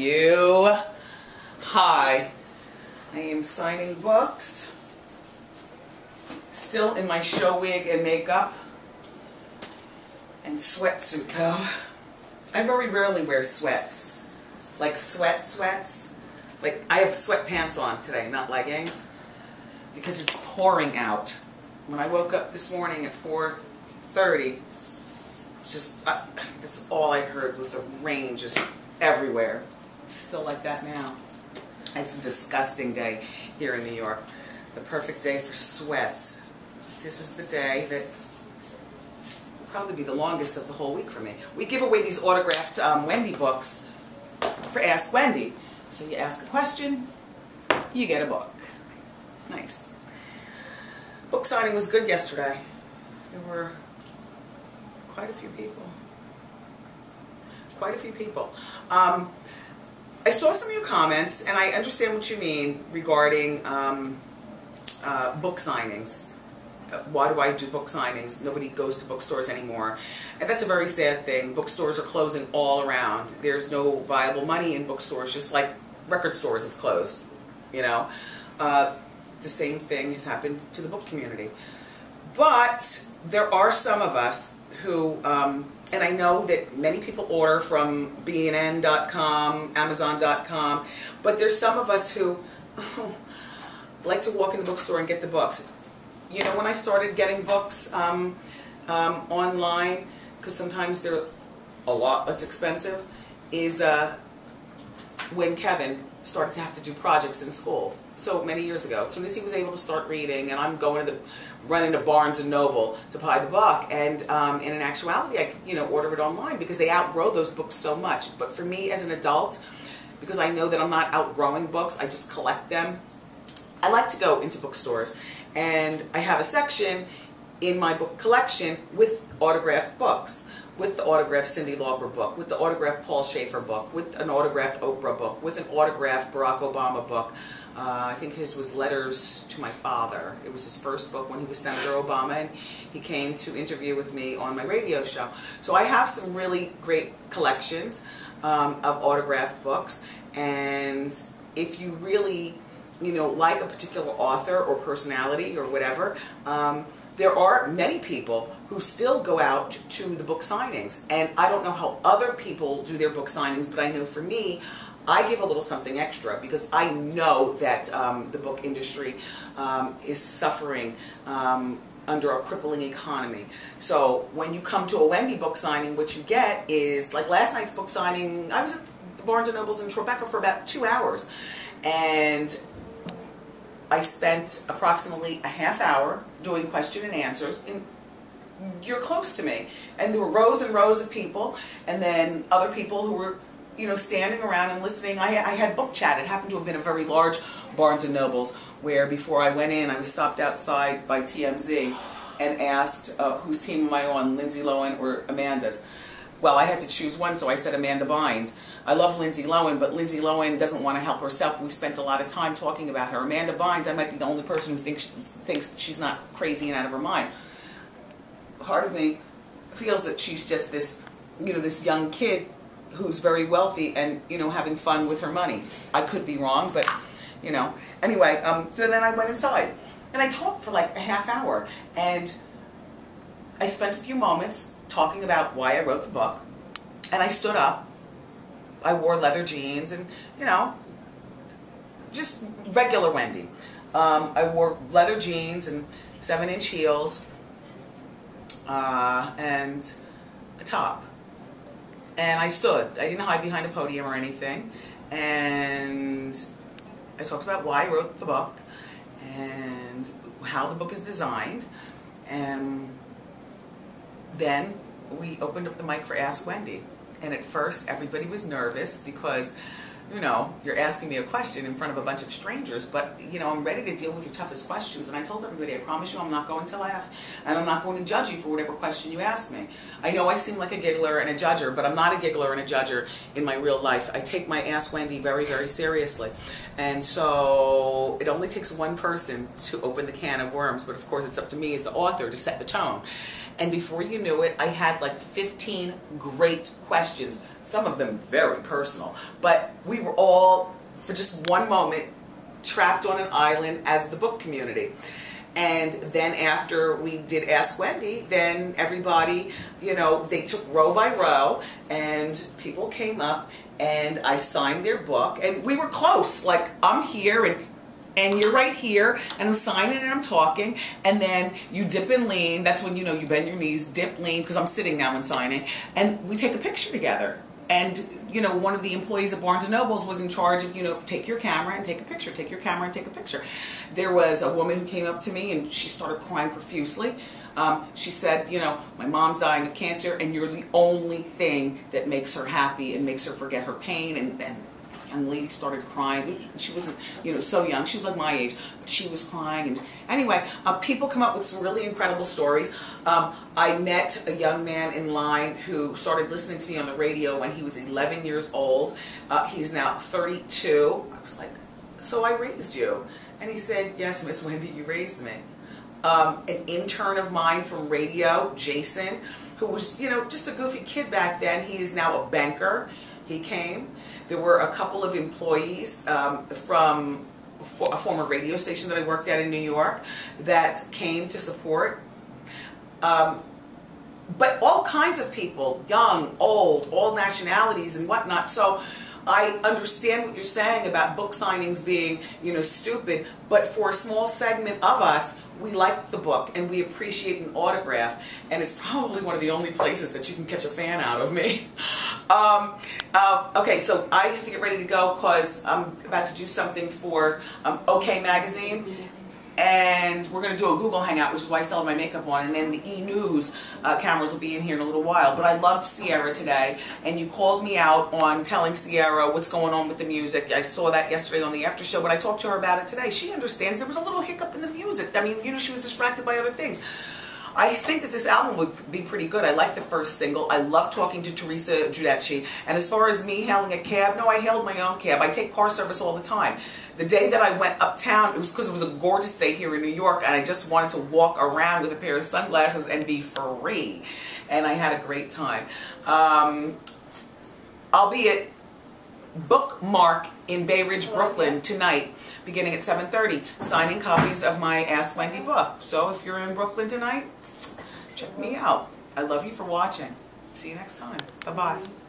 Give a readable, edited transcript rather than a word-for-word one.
you. Hi. I am signing books. Still in my show wig and makeup. And sweatsuit though. I very rarely wear sweats. Like sweats. Like I have sweatpants on today, not leggings. Because it's pouring out. When I woke up this morning at 4:30, just that's all I heard was the rain just everywhere. Still like that now. It's a disgusting day here in New York. The perfect day for sweats. This is the day that will probably be the longest of the whole week for me. We give away these autographed Wendy books for Ask Wendy. So you ask a question, you get a book. Nice. Book signing was good yesterday. There were quite a few people. I saw some of your comments, and I understand what you mean regarding book signings. Why do I do book signings? Nobody goes to bookstores anymore. And that's a very sad thing. Bookstores are closing all around. There's no viable money in bookstores, just like record stores have closed. You know, the same thing has happened to the book community. But there are some of us who, and I know that many people order from bnn.com, amazon.com, but there's some of us who like to walk in the bookstore and get the books. You know, when I started getting books online, because sometimes they're a lot less expensive, is when Kevin started to have to do projects in school. So many years ago, as soon as he was able to start reading, and I'm going to running to Barnes and Noble to buy the book, and in an actuality, I could, order it online because they outgrow those books so much. But for me as an adult, because I know that I'm not outgrowing books, I just collect them. I like to go into bookstores, and I have a section in my book collection with autographed books, with the autographed Cindy Lauper book, with the autographed Paul Schaefer book, with an autographed Oprah book, with an autographed Barack Obama book. I think his was Letters to My Father. It was his first book when he was Senator Obama, and he came to interview with me on my radio show. So I have some really great collections of autographed books, and if you really like a particular author or personality or whatever, there are many people who still go out to the book signings. And I don't know how other people do their book signings, but I know for me, I give a little something extra because I know that the book industry is suffering under a crippling economy. So when you come to a Wendy book signing, what you get is, like last night's book signing, I was at the Barnes & Nobles in Tribeca for about 2 hours. And I spent approximately a half hour doing question and answers. And you're close to me. And there were rows and rows of people, and then other people who were, standing around and listening. I had book chat. It happened to have been a very large Barnes & Nobles, where before I went in, I was stopped outside by TMZ and asked, whose team am I on, Lindsay Lohan or Amanda's? Well, I had to choose one, so I said Amanda Bynes. I love Lindsay Lohan, but Lindsay Lohan doesn't want to help herself. We spent a lot of time talking about her. Amanda Bynes, I might be the only person who thinks that she's not crazy and out of her mind. Part of me feels that she's just this, this young kid who's very wealthy and, having fun with her money. I could be wrong, but, Anyway, so then I went inside, and I talked for like a half hour, and I spent a few moments talking about why I wrote the book, and I stood up. I wore leather jeans and, just regular Wendy. I wore leather jeans and 7-inch heels and a top. And I stood. I didn't hide behind a podium or anything. And I talked about why I wrote the book and how the book is designed. And then we opened up the mic for Ask Wendy. And at first, everybody was nervous because, you're asking me a question in front of a bunch of strangers, but, I'm ready to deal with your toughest questions. And I told everybody, I promise you I'm not going to laugh, and I'm not going to judge you for whatever question you ask me. I know I seem like a giggler and a judger, but I'm not a giggler and a judger in my real life. I take my Ask Wendy very, very seriously. And so it only takes one person to open the can of worms, but of course it's up to me as the author to set the tone. And before you knew it, I had like 15 great questions, some of them very personal, but we were all, for just one moment, trapped on an island as the book community. And then after we did Ask Wendy, then everybody, you know, they took row by row, and people came up, and I signed their book, and we were close. Like, I'm here, and you're right here, and I'm signing and I'm talking, and then you dip and lean. That's when, you know, you bend your knees, dip, lean, because I'm sitting now and signing, and we take a picture together. And, you know, one of the employees at Barnes & Noble's was in charge of, you know, take your camera and take a picture, take your camera and take a picture. There was a woman who came up to me, and she started crying profusely. She said, you know, my mom's dying of cancer, and you're the only thing that makes her happy and makes her forget her pain. And the young lady started crying. She wasn't, you know, so young. She was like my age, but she was crying. And anyway, people come up with some really incredible stories. I met a young man in line who started listening to me on the radio when he was 11 years old. He's now 32. I was like, so I raised you? And he said, yes, Miss Wendy, you raised me. An intern of mine from radio, Jason, who was, you know, just a goofy kid back then. He is now a banker. He came. There were a couple of employees from a former radio station that I worked at in New York that came to support. But all kinds of people, young, old, all nationalities and whatnot. So I understand what you're saying about book signings being, you know, stupid, but for a small segment of us, we like the book and we appreciate an autograph, and it's probably one of the only places that you can catch a fan out of me. Okay, so I have to get ready to go because I'm about to do something for OK Magazine. And we're going to do a Google Hangout, which is why I still have my makeup on, and then the e-news cameras will be in here in a little while. But I loved Sierra today, and you called me out on telling Sierra what's going on with the music. I saw that yesterday on the after show, but I talked to her about it today. She understands there was a little hiccup in the music. I mean, you know, she was distracted by other things. I think that this album would be pretty good. I like the first single. I love talking to Teresa Giudice. And as far as me hailing a cab, no, I hailed my own cab. I take car service all the time. The day that I went uptown, it was because it was a gorgeous day here in New York, and I just wanted to walk around with a pair of sunglasses and be free. And I had a great time. I'll be at Bookmark in Bay Ridge, Brooklyn tonight, beginning at 7:30, signing copies of my Ask Wendy book. So if you're in Brooklyn tonight, check me out. I love you for watching. See you next time. Bye-bye.